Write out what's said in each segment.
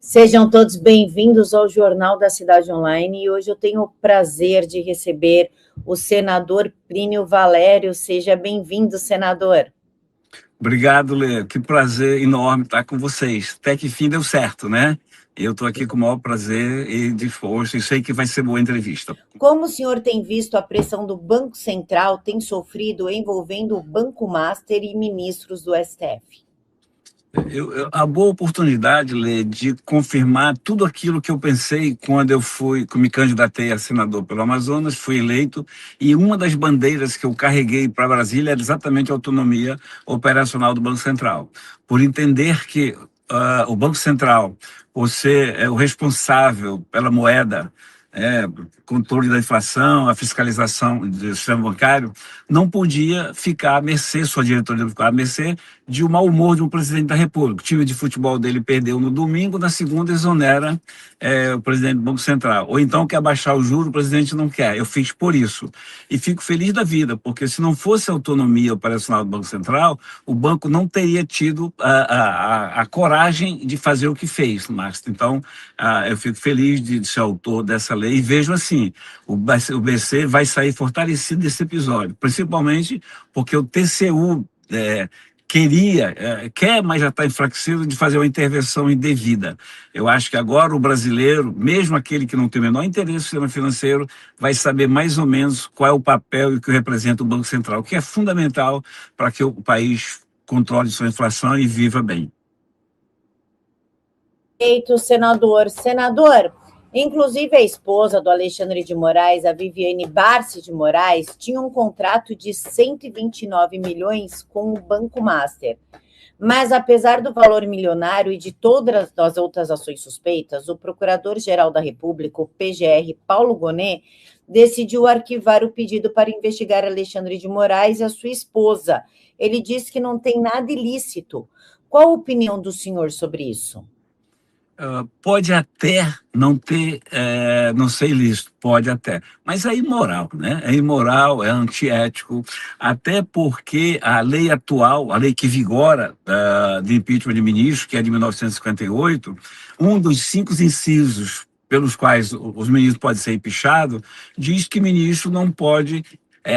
Sejam todos bem-vindos ao Jornal da Cidade Online e hoje eu tenho o prazer de receber o senador Plínio Valério. Seja bem-vindo, senador. Obrigado, Lê. Que prazer enorme estar com vocês. Até que fim deu certo, né? Eu estou aqui com o maior prazer e disposto e sei que vai ser boa entrevista. Como o senhor tem visto a pressão do Banco Central tem sofrido envolvendo o Banco Master e ministros do STF? A boa oportunidade, Lê, de confirmar tudo aquilo que eu pensei quando me candidatei a senador pelo Amazonas, fui eleito, e uma das bandeiras que eu carreguei para Brasília era exatamente a autonomia operacional do Banco Central. Por entender que o Banco Central, por ser o responsável pela moeda, controle da inflação, a fiscalização do sistema bancário, não podia ficar à mercê, sua diretoria ficar à mercê de um mau humor de um presidente da República. O time de futebol dele perdeu no domingo, na segunda exonera o presidente do Banco Central. Ou então quer baixar o juro, o presidente não quer. Eu fiz por isso. E fico feliz da vida, porque se não fosse a autonomia operacional do Banco Central, o banco não teria tido a coragem de fazer o que fez, Márcio. Então, eu fico feliz de ser autor dessa lei e vejo assim, o BC vai sair fortalecido desse episódio, principalmente porque o TCU quer, mas já está enfraquecido de fazer uma intervenção indevida. Eu acho que agora o brasileiro, mesmo aquele que não tem o menor interesse no sistema financeiro, vai saber mais ou menos qual é o papel e o que representa o Banco Central, que é fundamental para que o país controle sua inflação e viva bem. Perfeito, senador. Senador, inclusive a esposa do Alexandre de Moraes, a Viviane Barsi de Moraes, tinha um contrato de 129 milhões com o Banco Master. Mas, apesar do valor milionário e de todas as outras ações suspeitas, o Procurador-Geral da República, o PGR, Paulo Gonet, decidiu arquivar o pedido para investigar Alexandre de Moraes e a sua esposa. Ele disse que não tem nada ilícito. Qual a opinião do senhor sobre isso? Pode até não ter, não ser ilícito, pode até, mas é imoral, né? É imoral, é antiético, até porque a lei atual, a lei que vigora de impeachment de ministro, que é de 1958, um dos 5 incisos pelos quais os ministros podem ser impeachados, diz que ministro não pode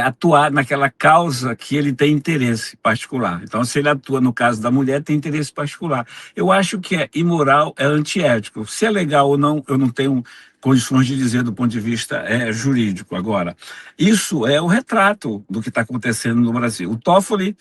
atuar naquela causa que ele tem interesse particular. Então, se ele atua no caso da mulher, tem interesse particular. Eu acho que é imoral, é antiético. Se é legal ou não, eu não tenho condições de dizer do ponto de vista jurídico. Agora, isso é o retrato do que está acontecendo no Brasil. O Toffoli,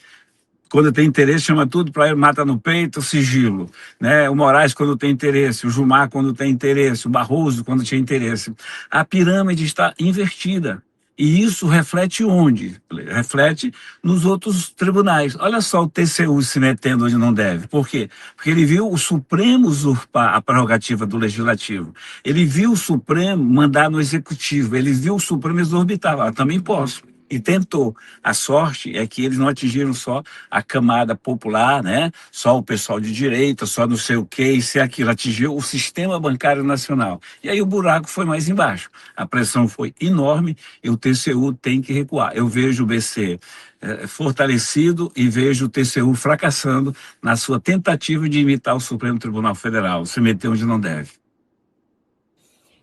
quando tem interesse, chama tudo para ele, mata no peito, sigilo. Né? O Moraes, quando tem interesse, o Gilmar, quando tem interesse, o Barroso, quando tinha interesse. A pirâmide está invertida. E isso reflete onde? Reflete nos outros tribunais. Olha só o TCU se metendo onde não deve. Por quê? Porque ele viu o Supremo usurpar a prerrogativa do Legislativo. Ele viu o Supremo mandar no Executivo. Ele viu o Supremo exorbitar. Eu também posso. E tentou. A sorte é que eles não atingiram só a camada popular, né? Só o pessoal de direita, só não sei o que, isso e aquilo. Atingiu o sistema bancário nacional. E aí o buraco foi mais embaixo. A pressão foi enorme e o TCU tem que recuar. Eu vejo o BC fortalecido e vejo o TCU fracassando na sua tentativa de imitar o Supremo Tribunal Federal, se meter onde não deve.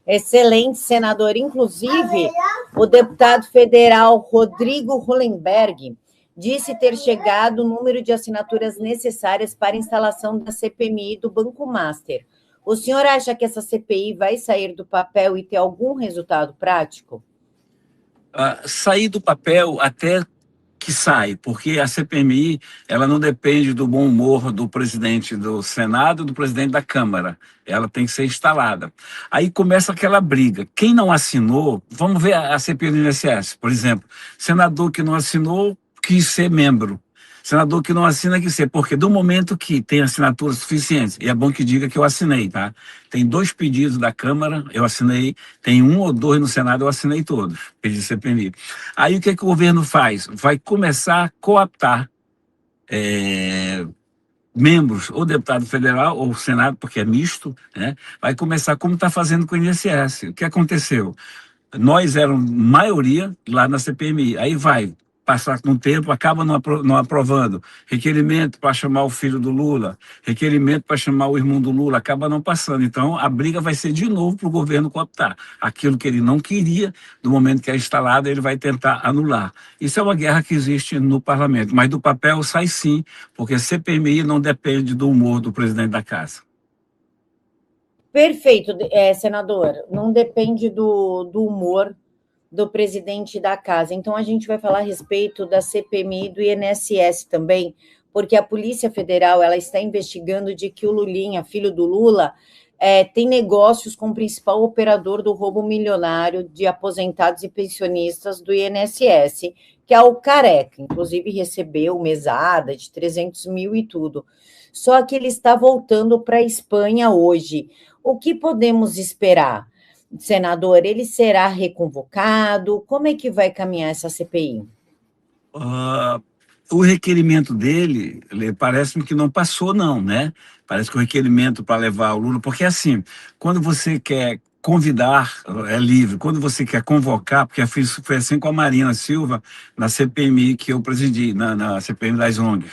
Excelente, senador. Inclusive, o deputado federal Rodrigo Hollenberg disse ter chegado o número de assinaturas necessárias para a instalação da CPMI do Banco Master. O senhor acha que essa CPI vai sair do papel e ter algum resultado prático? Sair do papel até que sai, porque a CPMI ela não depende do bom humor do presidente do Senado e do presidente da Câmara. Ela tem que ser instalada. Aí começa aquela briga. Quem não assinou, vamos ver a CPI do INSS, por exemplo. Senador que não assinou quis ser membro. Senador que não assina quis ser, porque do momento que tem assinaturas suficientes, e é bom que diga que eu assinei, tá? Tem 2 pedidos da Câmara, eu assinei, tem 1 ou 2 no Senado, eu assinei todos, pedi CPMI. Aí o que o governo faz? Vai começar a cooptar membros, ou deputado federal, ou Senado, porque é misto, né? Vai começar como está fazendo com o INSS. O que aconteceu? Nós éramos maioria lá na CPMI, aí vai passa um tempo, acaba não aprovando. Requerimento para chamar o filho do Lula, requerimento para chamar o irmão do Lula, acaba não passando. Então, a briga vai ser de novo para o governo cooptar. Aquilo que ele não queria, no momento que é instalado, ele vai tentar anular. Isso é uma guerra que existe no parlamento, mas do papel sai sim, porque CPMI não depende do humor do presidente da casa. Perfeito, senador. Não depende do humor do presidente da casa. Então, a gente vai falar a respeito da CPMI e do INSS também, porque a Polícia Federal ela está investigando de que o Lulinha, filho do Lula, tem negócios com o principal operador do roubo milionário de aposentados e pensionistas do INSS, que é o Careca. Inclusive, recebeu mesada de 300 mil e tudo. Só que ele está voltando para a Espanha hoje. O que podemos esperar? Senador, ele será reconvocado? Como é que vai caminhar essa CPI? O requerimento dele, parece-me que não passou, não, né? Parece que o requerimento para levar o Lula, porque assim, quando você quer convidar, é livre, quando você quer convocar, porque foi assim com a Marina Silva na CPMI que eu presidi, na CPMI das ONGs.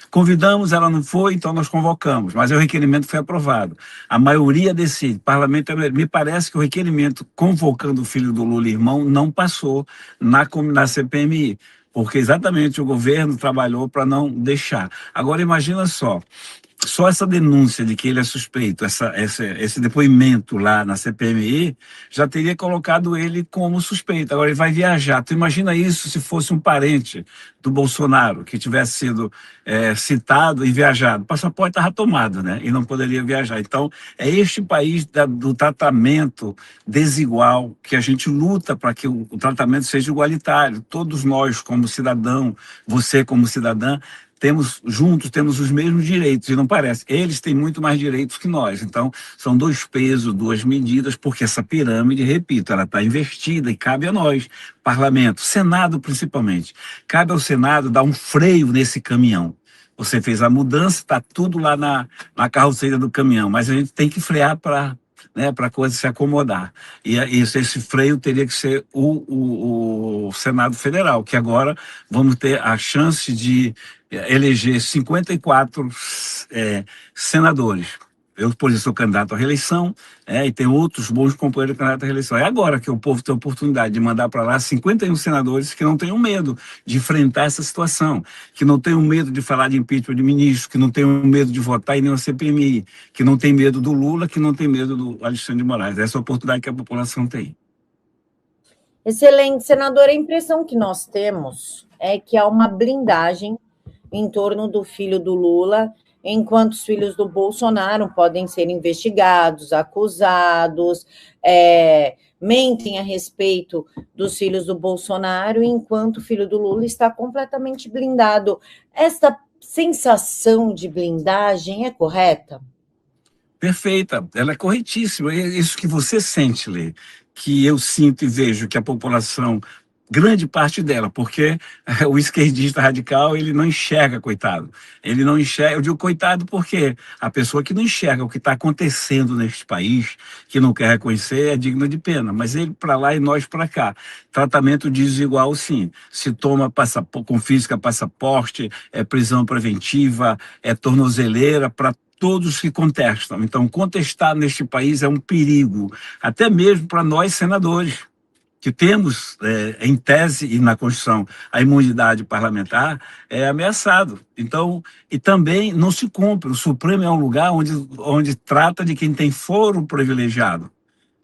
Convidamos, ela não foi, então nós convocamos, mas o requerimento foi aprovado. A maioria decide, parlamento, me parece que o requerimento convocando o filho do Lula, irmão, não passou na CPMI, porque exatamente o governo trabalhou para não deixar. Agora, imagina só essa denúncia de que ele é suspeito, esse depoimento lá na CPMI, já teria colocado ele como suspeito. Agora ele vai viajar. Tu imagina isso se fosse um parente do Bolsonaro, que tivesse sido citado e viajado. O passaporte estava tomado, né? E não poderia viajar. Então, é este país do tratamento desigual que a gente luta para que o tratamento seja igualitário. Todos nós, como cidadão, você como cidadã, temos os mesmos direitos, e não parece. Eles têm muito mais direitos que nós. Então, são dois pesos, duas medidas, porque essa pirâmide, repito, ela está investida e cabe a nós, parlamento, Senado principalmente. Cabe ao Senado dar um freio nesse caminhão. Você fez a mudança, está tudo lá na carroceria do caminhão, mas a gente tem que frear para a coisa se acomodar. E esse freio teria que ser o Senado Federal, que agora vamos ter a chance de eleger 54 senadores. Eu, por isso, sou candidato à reeleição, e tem outros bons companheiros candidatos à reeleição. É agora que o povo tem a oportunidade de mandar para lá 51 senadores que não tenham medo de enfrentar essa situação, que não tenham medo de falar de impeachment de ministro, que não tenham medo de votar em nenhuma CPMI, que não tem medo do Lula, que não tem medo do Alexandre de Moraes. Essa é a oportunidade que a população tem. Excelente, senador. A impressão que nós temos é que há uma blindagem em torno do filho do Lula, enquanto os filhos do Bolsonaro podem ser investigados, acusados, mentem a respeito dos filhos do Bolsonaro, enquanto o filho do Lula está completamente blindado. Esta sensação de blindagem é correta? Perfeita, ela é corretíssima. É isso que você sente, Lê, que eu sinto e vejo que a população, grande parte dela, porque o esquerdista radical, ele não enxerga, coitado. Ele não enxerga, eu digo coitado porque a pessoa que não enxerga o que está acontecendo neste país, que não quer reconhecer, é digna de pena, mas ele para lá e nós para cá. Tratamento desigual, sim. Se toma confisca passaporte, prisão preventiva, tornozeleira para todos que contestam. Então, contestar neste país é um perigo, até mesmo para nós senadores, que temos, em tese e na Constituição, a imunidade parlamentar, é ameaçado. Então, e também não se cumpre. O Supremo é um lugar onde trata de quem tem foro privilegiado.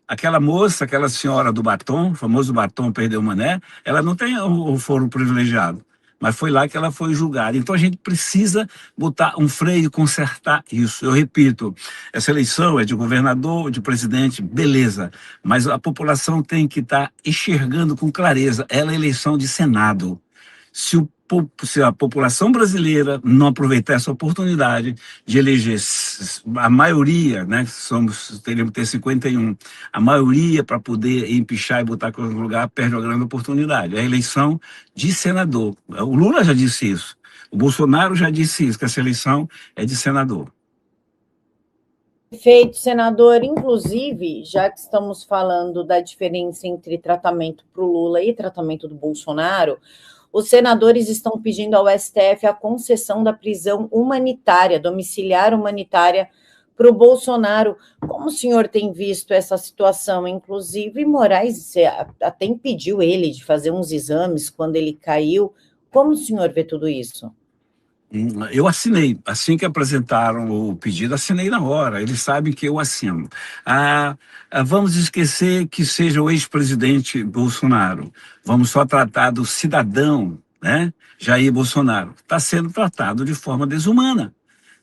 Aquela moça, aquela senhora do batom, o famoso batom perdeu mané, ela não tem o foro privilegiado, mas foi lá que ela foi julgada. Então a gente precisa botar um freio e consertar isso. Eu repito, essa eleição é de governador, de presidente, beleza, mas a população tem que estar enxergando com clareza, ela é eleição de Senado. Se a população brasileira não aproveitar essa oportunidade de eleger a maioria, né, teríamos que ter 51, a maioria para poder empichar e botar em lugar, perde uma grande oportunidade. É a eleição de senador. O Lula já disse isso. O Bolsonaro já disse isso, que essa eleição é de senador. Perfeito, senador. Inclusive, já que estamos falando da diferença entre tratamento para o Lula e tratamento do Bolsonaro, os senadores estão pedindo ao STF a concessão da prisão humanitária, domiciliar humanitária, para o Bolsonaro. Como o senhor tem visto essa situação? Inclusive, Moraes até impediu ele de fazer uns exames quando ele caiu. Como o senhor vê tudo isso? Eu assinei, assim que apresentaram o pedido, assinei na hora, eles sabem que eu assino. Vamos esquecer que seja o ex-presidente Bolsonaro, vamos só tratar do cidadão, né, Jair Bolsonaro. Está sendo tratado de forma desumana,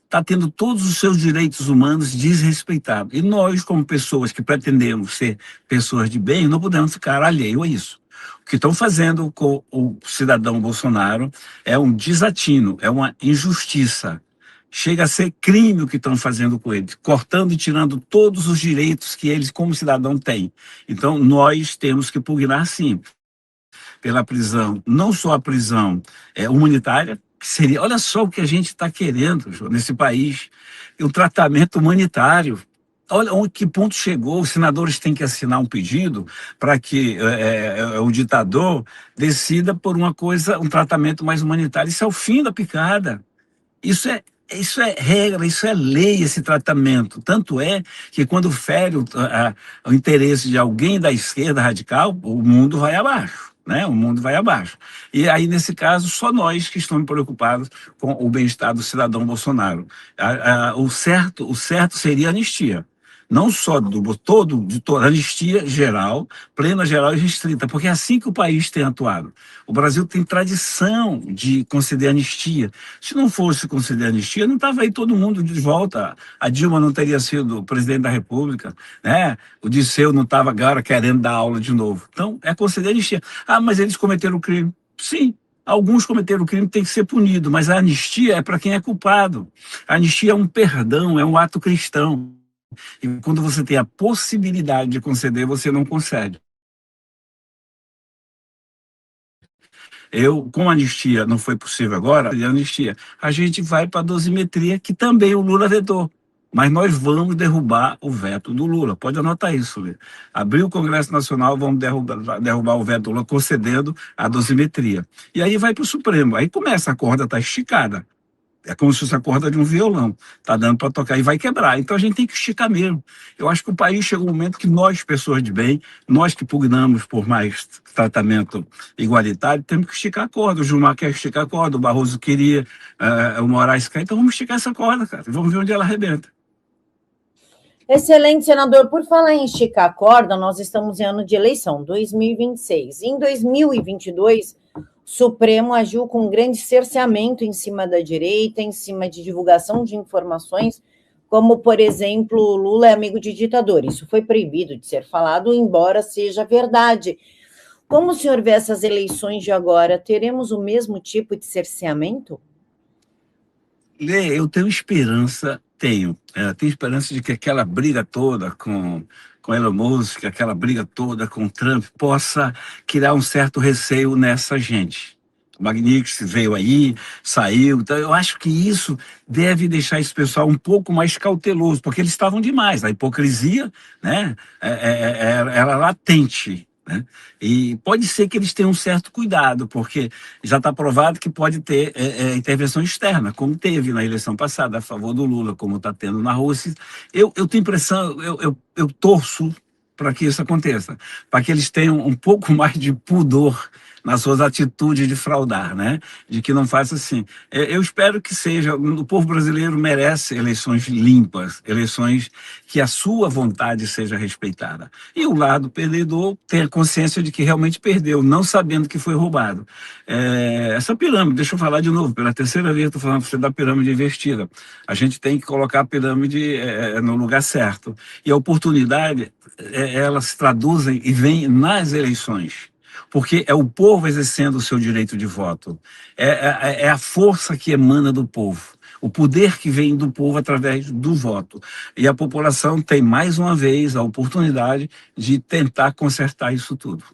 está tendo todos os seus direitos humanos desrespeitados. E nós, como pessoas que pretendemos ser pessoas de bem, não podemos ficar alheio a isso. O que estão fazendo com o cidadão Bolsonaro é um desatino, é uma injustiça. Chega a ser crime o que estão fazendo com ele, cortando e tirando todos os direitos que eles, como cidadão, têm. Então, nós temos que pugnar, sim, pela prisão, não só a prisão humanitária, que seria, olha só o que a gente está querendo, João, nesse país, o tratamento humanitário. Olha onde que ponto chegou, os senadores têm que assinar um pedido para que o ditador decida por uma coisa, um tratamento mais humanitário. Isso é o fim da picada. Isso é regra, isso é lei, esse tratamento. Tanto é que quando fere o interesse de alguém da esquerda radical, o mundo vai abaixo. Né? O mundo vai abaixo. E aí, nesse caso, só nós que estamos preocupados com o bem-estar do cidadão Bolsonaro. O certo seria a anistia. Não só de toda anistia geral, plena, geral e restrita, porque é assim que o país tem atuado. O Brasil tem tradição de conceder anistia. Se não fosse conceder anistia, não estava aí todo mundo de volta. A Dilma não teria sido presidente da República, né? O Disseu não estava agora querendo dar aula de novo. Então, é conceder anistia. Mas eles cometeram crime. Sim. Alguns cometeram o crime, tem que ser punido, mas a anistia é para quem é culpado. A anistia é um perdão, é um ato cristão. E quando você tem a possibilidade de conceder, você não concede. Com a anistia, não foi possível agora, a anistia, a gente vai para a dosimetria, que também o Lula vetou. Mas nós vamos derrubar o veto do Lula. Pode anotar isso, Lê. Abrir o Congresso Nacional, vamos derrubar o veto do Lula, concedendo a dosimetria. E aí vai para o Supremo. Aí começa, a corda está esticada. É como se fosse a corda de um violão. Está dando para tocar e vai quebrar. Então a gente tem que esticar mesmo. Eu acho que o país chegou um momento que nós, pessoas de bem, nós que pugnamos por mais tratamento igualitário, temos que esticar a corda. O Gilmar quer esticar a corda, o Barroso queria, o Moraes quer. Então vamos esticar essa corda, cara. Vamos ver onde ela arrebenta. Excelente, senador. Por falar em esticar a corda, nós estamos em ano de eleição, 2026. Em 2022... o Supremo agiu com um grande cerceamento em cima da direita, em cima de divulgação de informações, como, por exemplo, Lula é amigo de ditador. Isso foi proibido de ser falado, embora seja verdade. Como o senhor vê essas eleições de agora? Teremos o mesmo tipo de cerceamento? Lê, eu tenho esperança, tenho esperança de que aquela briga toda com Elon Musk, aquela briga toda com Trump, possa criar um certo receio nessa gente. O Magnitsky veio aí, saiu, então eu acho que isso deve deixar esse pessoal um pouco mais cauteloso, porque eles estavam demais, a hipocrisia, né, era latente. Né? E pode ser que eles tenham um certo cuidado, porque já está provado que pode ter intervenção externa, como teve na eleição passada a favor do Lula, como está tendo na Rússia. Eu tenho impressão, eu torço para que isso aconteça, para que eles tenham um pouco mais de pudor nas suas atitudes de fraudar, né? De que não faça assim. Eu espero que seja, o povo brasileiro merece eleições limpas, eleições que a sua vontade seja respeitada. E o lado perdedor tenha consciência de que realmente perdeu, não sabendo que foi roubado. Essa pirâmide, deixa eu falar de novo, pela terceira vez estou falando para você da pirâmide invertida. A gente tem que colocar a pirâmide no lugar certo. E a oportunidade, elas se traduzem e vem nas eleições. Porque é o povo exercendo o seu direito de voto. É a força que emana do povo. O poder que vem do povo através do voto. E a população tem, mais uma vez, a oportunidade de tentar consertar isso tudo.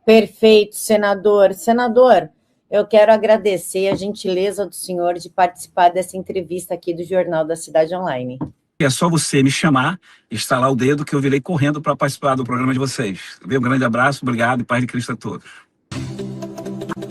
Perfeito, senador. Senador, eu quero agradecer a gentileza do senhor de participar dessa entrevista aqui do Jornal da Cidade Online. É só você me chamar, estalar o dedo, que eu virei correndo para participar do programa de vocês. Um grande abraço, obrigado e paz de Cristo a todos.